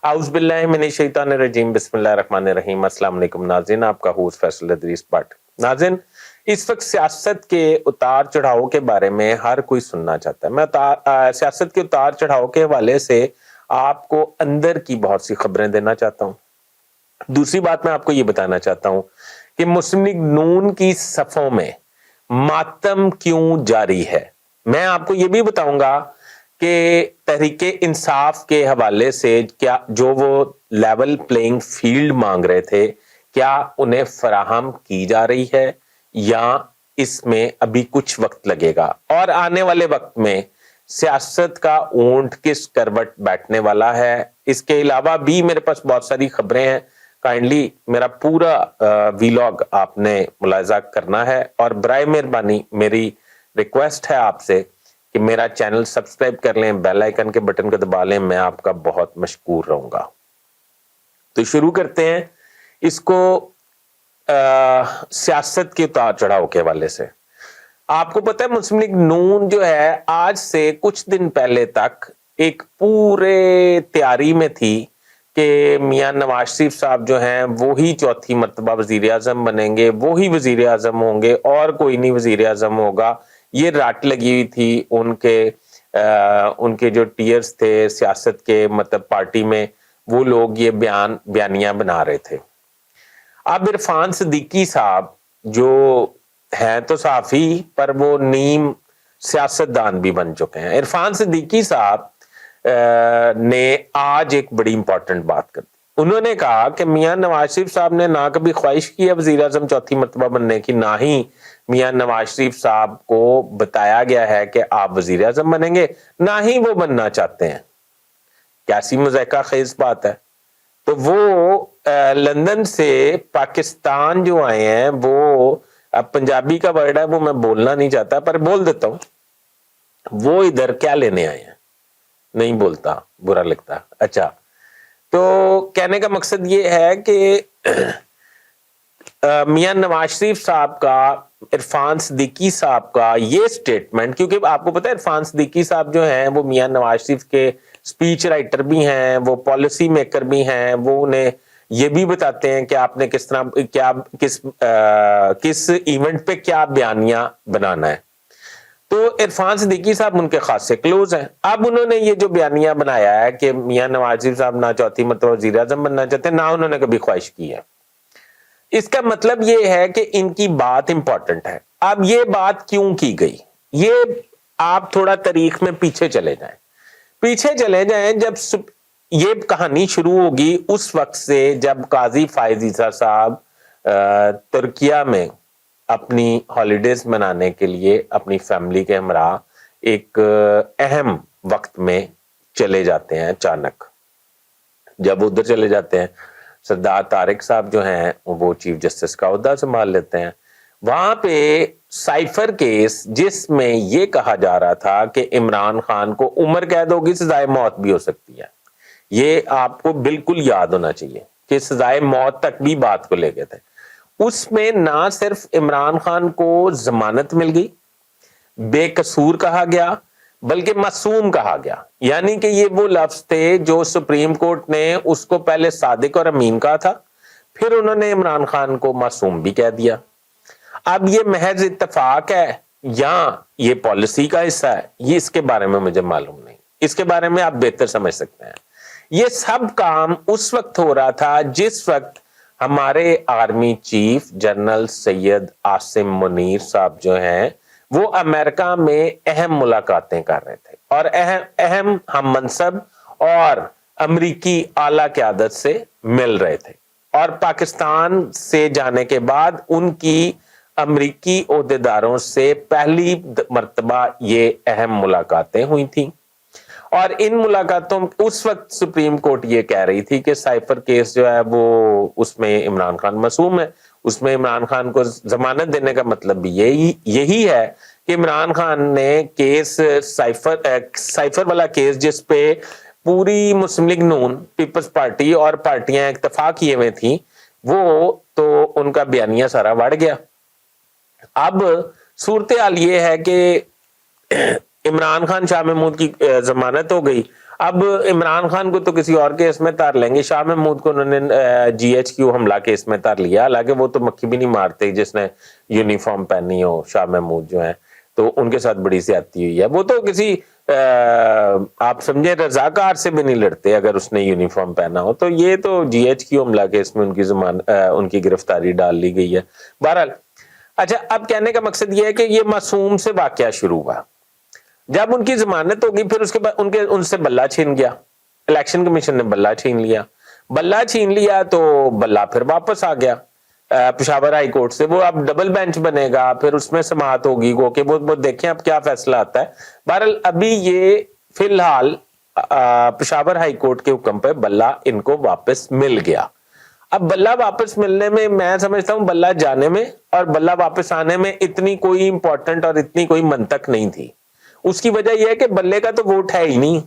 आउज़ुबिल्लाहिमिनश्शैतानिर्रजीम बिस्मिल्लाहिर्रहमानिर्रहीम। अस्सलाम वालेकुम नाज़रीन, आपका होस्ट फैसल इदरीस भट्ट। नाज़रीन, इस वक्त सियासत के उतार चढ़ाव के बारे में हर कोई सुनना चाहता है। मैं सियासत के उतार चढ़ाव के हवाले से आपको अंदर की बहुत सी खबरें देना चाहता हूँ। दूसरी बात मैं आपको ये बताना चाहता हूँ कि मुस्लिम लीग नून की सफों में मातम क्यों जारी है। मैं आपको ये भी बताऊंगा कि तहरीके इंसाफ के हवाले से क्या जो वो लेवल प्लेइंग फील्ड मांग रहे थे, क्या उन्हें फराहम की जा रही है या इसमें अभी कुछ वक्त लगेगा, और आने वाले वक्त में सियासत का ऊंट किस करवट बैठने वाला है। इसके अलावा भी मेरे पास बहुत सारी खबरें हैं। काइंडली मेरा पूरा वीलॉग आपने मुलाजा करना है, और बराए मेहरबानी मेरी रिक्वेस्ट है आपसे कि मेरा चैनल सब्सक्राइब कर लें, बेल आइकन के बटन को दबा लें। मैं आपका बहुत मशकूर रहूंगा। तो शुरू करते हैं इसको सियासत के उतार चढ़ाव के हवाले से। आपको पता है मुस्लिम लीग नून जो है आज से कुछ दिन पहले तक एक पूरे तैयारी में थी कि मियां नवाज शरीफ साहब जो हैं वो ही चौथी मर्तबा वजीर आजम बनेंगे, वो ही वजीर आजम होंगे और कोई नहीं वजीर आजम होगा। ये राट लगी हुई थी उनके जो टीयर्स थे सियासत के, मतलब पार्टी में, वो लोग ये बयानियां बना रहे थे। अब इरफान सिद्दीकी साहब जो हैं तो साफी, पर वो नीम सियासतदान भी बन चुके हैं। इरफान सिद्दीकी साहब ने आज एक बड़ी इंपॉर्टेंट बात कर दी। उन्होंने कहा कि मियां नवाज शरीफ साहब ने ना कभी ख्वाहिश की है वजीर आजम चौथी मर्तबा बनने की, ना ही मियां नवाज शरीफ साहब को बताया गया है कि आप वजीर आजम बनेंगे, ना ही वो बनना चाहते हैं। कैसी मुज़ाहिका खेज बात है। तो वो लंदन से पाकिस्तान जो आए हैं, वो अब पंजाबी का वर्ड है वो मैं बोलना नहीं चाहता पर बोल देता हूं, वो इधर क्या लेने आए हैं। नहीं बोलता, बुरा लगता। अच्छा, तो कहने का मकसद ये है कि मियां नवाज शरीफ साहब का, इरफान सिद्दीकी साहब का ये स्टेटमेंट, क्योंकि आपको पता है इरफान सिद्दीकी साहब जो हैं वो मियां नवाज शरीफ के स्पीच राइटर भी हैं, वो पॉलिसी मेकर भी हैं, वो उन्हें ये भी बताते हैं कि आपने किस तरह किस इवेंट पे क्या बयानियां बनाना है। तो इरफान सिद्दीकी साहब उनके खासे क्लोज हैं। अब उन्होंने ये जो बयानिया बनाया है कि मियां नवाज शरीफ साहब ना चौथी मर्तबा वजीर आजम बनना चाहते, ना उन्होंने कभी ख्वाहिश की है। इसका मतलब ये है कि इनकी बात इंपॉर्टेंट है। अब ये बात क्यों की गई, ये आप थोड़ा तारीख में पीछे चले जाएं। जब ये कहानी शुरू होगी उस वक्त से जब काजी फायज ईसा साहब तुर्किया में अपनी हॉलीडेज मनाने के लिए अपनी फैमिली के हमरा एक अहम वक्त में चले जाते हैं। अचानक जब उधर चले जाते हैं, सरदार तारिक साहब जो हैं वो चीफ जस्टिस का ओहदा संभाल लेते हैं। वहां पे साइफर केस जिसमें ये कहा जा रहा था कि इमरान खान को उम्र कैद होगी, सजाए मौत भी हो सकती है। ये आपको बिल्कुल याद होना चाहिए कि सजाए मौत तक भी बात को ले गए थे। उसमें ना सिर्फ इमरान खान को जमानत मिल गई, बेकसूर कहा गया, बल्कि मासूम कहा गया। यानी कि ये वो लफ्ज थे जो सुप्रीम कोर्ट ने उसको पहले सादिक और अमीन कहा था, फिर उन्होंने इमरान खान को मासूम भी कह दिया। अब ये महज इत्तेफाक है या ये पॉलिसी का हिस्सा है, ये इसके बारे में मुझे मालूम नहीं। इसके बारे में आप बेहतर समझ सकते हैं। ये सब काम उस वक्त हो रहा था जिस वक्त हमारे army chief general Syed Asim Munir साहब जो हैं वो अमेरिका में अहम मुलाकातें कर रहे थे और अहम हम मनसब और अमरीकी आला क़यादत से मिल रहे थे। और पाकिस्तान से जाने के बाद उनकी अमरीकी ओहदेदारों से पहली मर्तबा ये अहम मुलाकातें हुई थी। और इन मुलाकातों उस वक्त सुप्रीम कोर्ट ये कह रही थी कि साइफर केस जो है वो उसमें इमरान खान मासूम है, उसमें इमरान खान को जमानत देने का मतलब भी यही है कि इमरान खान ने केस साइफर वाला केस जिस पे पूरी मुस्लिम लीग नून, पीपल्स पार्टी और पार्टियां इत्तेफाक किए हुए थी, वो तो उनका बयानिया सारा बढ़ गया। अब सूरत हाल ये है कि इमरान खान शाह महमूद की जमानत हो गई। اب عمران خان کو تو کسی اور کیس میں تار لیں گے, شاہ محمود کو انہوں نے GHQ حملہ کیس میں تار لیا, حالانکہ وہ تو مکھی بھی نہیں مارتے جس نے یونیفارم پہنی ہو. شاہ محمود جو ہیں تو ان کے ساتھ بڑی زیادتی ہوئی ہے, وہ تو کسی آپ سمجھے رضاکار سے بھی نہیں لڑتے اگر اس نے یونیفارم پہنا ہو. تو یہ تو GHQ حملہ کیس میں ان کی گرفتاری ڈال لی گئی ہے. بہرحال اچھا, اب کہنے کا مقصد یہ ہے کہ یہ معصوم سے واقعہ شروع ہوا, جب ان کی ضمانت ہوگی پھر اس کے بعد ان سے بلہ چھین گیا, الیکشن کمیشن نے بلہ چھین لیا تو بلہ پھر واپس آ گیا پشاور ہائی کورٹ سے. وہ اب ڈبل بینچ بنے گا, پھر اس میں سماعت ہوگی کہ وہ دیکھیں اب کیا فیصلہ آتا ہے. بہرحال ابھی یہ فی الحال پشاور ہائی کورٹ کے حکم پہ بلہ ان کو واپس مل گیا. اب بلہ واپس ملنے میں سمجھتا ہوں بلہ جانے میں اور بلہ واپس آنے میں اتنی کوئی امپورٹنٹ اور اتنی کوئی منطق نہیں تھی. اس کی وجہ یہ ہے کہ بلے کا تو ووٹ ہے ہی نہیں,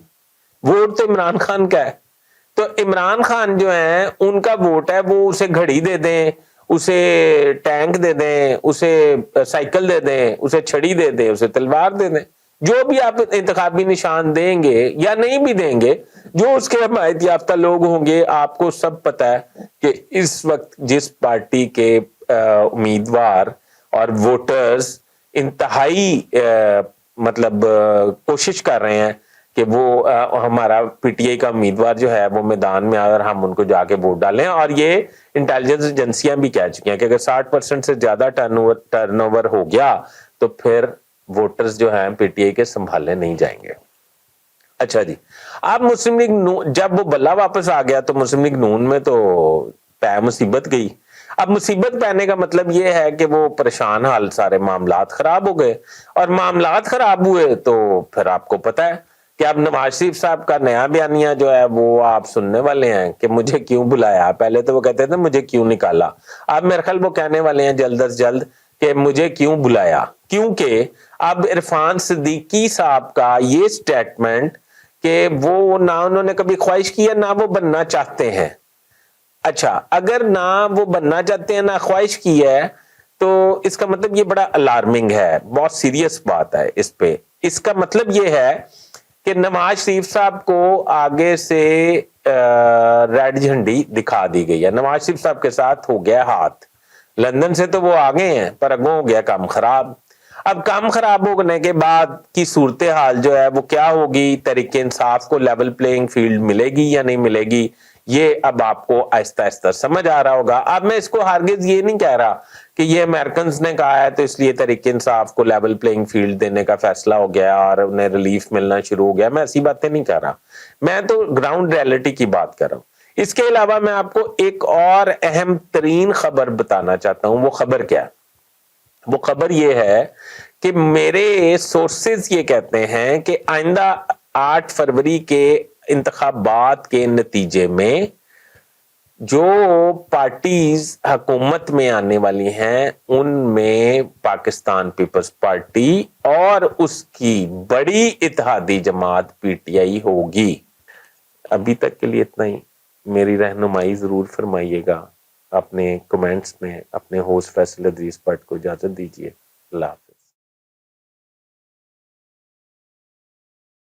ووٹ تو عمران خان کا ہے. تو عمران خان جو ہیں ان کا ووٹ ہے, وہ اسے گھڑی دے دیں, اسے ٹینک دے دیں, اسے سائیکل دے دیں, اسے چھڑی دے دیں, اسے تلوار دے دیں, جو بھی آپ انتخابی نشان دیں گے یا نہیں بھی دیں گے, جو اس کے حمایت یافتہ لوگ ہوں گے, آپ کو سب پتا ہے کہ اس وقت جس پارٹی کے امیدوار اور ووٹرز انتہائی مطلب کوشش کر رہے ہیں کہ وہ ہمارا PTI کا امیدوار جو ہے وہ میدان میں آئے اور ہم ان کو جا کے ووٹ ڈالیں. اور یہ انٹیلیجنس ایجنسیاں بھی کہہ چکی ہیں کہ اگر 60% سے زیادہ ٹرن اوور ہو گیا تو پھر ووٹرز جو ہیں PTI کے سنبھالے نہیں جائیں گے. اچھا جی, اب مسلم لیگ نون جب وہ بلہ واپس آ گیا تو مسلم لیگ نون میں تو مصیبت گئی. اب مصیبت پہنے کا مطلب یہ ہے کہ وہ پریشان حال, سارے معاملات خراب ہو گئے, اور معاملات خراب ہوئے تو پھر آپ کو پتا ہے کہ اب نواز شریف صاحب کا نیا بیانیہ جو ہے وہ آپ سننے والے ہیں کہ مجھے کیوں بلایا. پہلے تو وہ کہتے تھے مجھے کیوں نکالا, اب میرے خیال وہ کہنے والے ہیں جلد از جلد کہ مجھے کیوں بلایا, کیونکہ اب عرفان صدیقی صاحب کا یہ سٹیٹمنٹ کہ وہ نہ انہوں نے کبھی خواہش کی ہے نہ وہ بننا چاہتے ہیں. اچھا, اگر نہ وہ بننا چاہتے ہیں نہ خواہش کی ہے تو اس کا مطلب یہ بڑا الارمنگ ہے, بہت سیریس بات ہے اس پہ. اس کا مطلب یہ ہے کہ نواز شریف صاحب کو آگے سے ریڈ جھنڈی دکھا دی گئی ہے. نواز شریف صاحب کے ساتھ ہو گیا ہاتھ, لندن سے تو وہ آگے ہیں پر اگوں ہو گیا کام خراب. اب کام خراب ہونے کے بعد کی صورتحال جو ہے وہ کیا ہوگی, تحریک انصاف کو لیول پلینگ فیلڈ ملے گی یا نہیں ملے گی, یہ اب آپ کو آہستہ آہستہ سمجھ آ رہا ہوگا. اب میں اس کو ہرگز یہ نہیں کہہ رہا کہ یہ امریکنز نے کہا ہے تو اس لیے تحریک انصاف کو لیول پلینگ فیلڈ دینے کا فیصلہ ہو گیا اور انہیں ریلیف ملنا شروع ہو گیا. میں ایسی باتیں نہیں کر رہا, میں تو گراؤنڈ ریئلٹی کی بات کر رہا ہوں. اس کے علاوہ میں آپ کو ایک اور اہم ترین خبر بتانا چاہتا ہوں. وہ خبر کیا ہے؟ وہ خبر یہ ہے کہ میرے سورسز یہ کہتے ہیں کہ آئندہ 8 فروری کے انتخابات کے نتیجے میں جو پارٹیز حکومت میں آنے والی ہیں ان میں پاکستان پیپلز پارٹی اور اس کی بڑی اتحادی جماعت PTI ہوگی. ابھی تک کے لیے اتنا ہی. میری رہنمائی ضرور فرمائیے گا اپنے کمنٹس میں. اپنے ہوسٹ فیصل ادریس بٹ کو اجازت دیجیے. اللہ حافظ.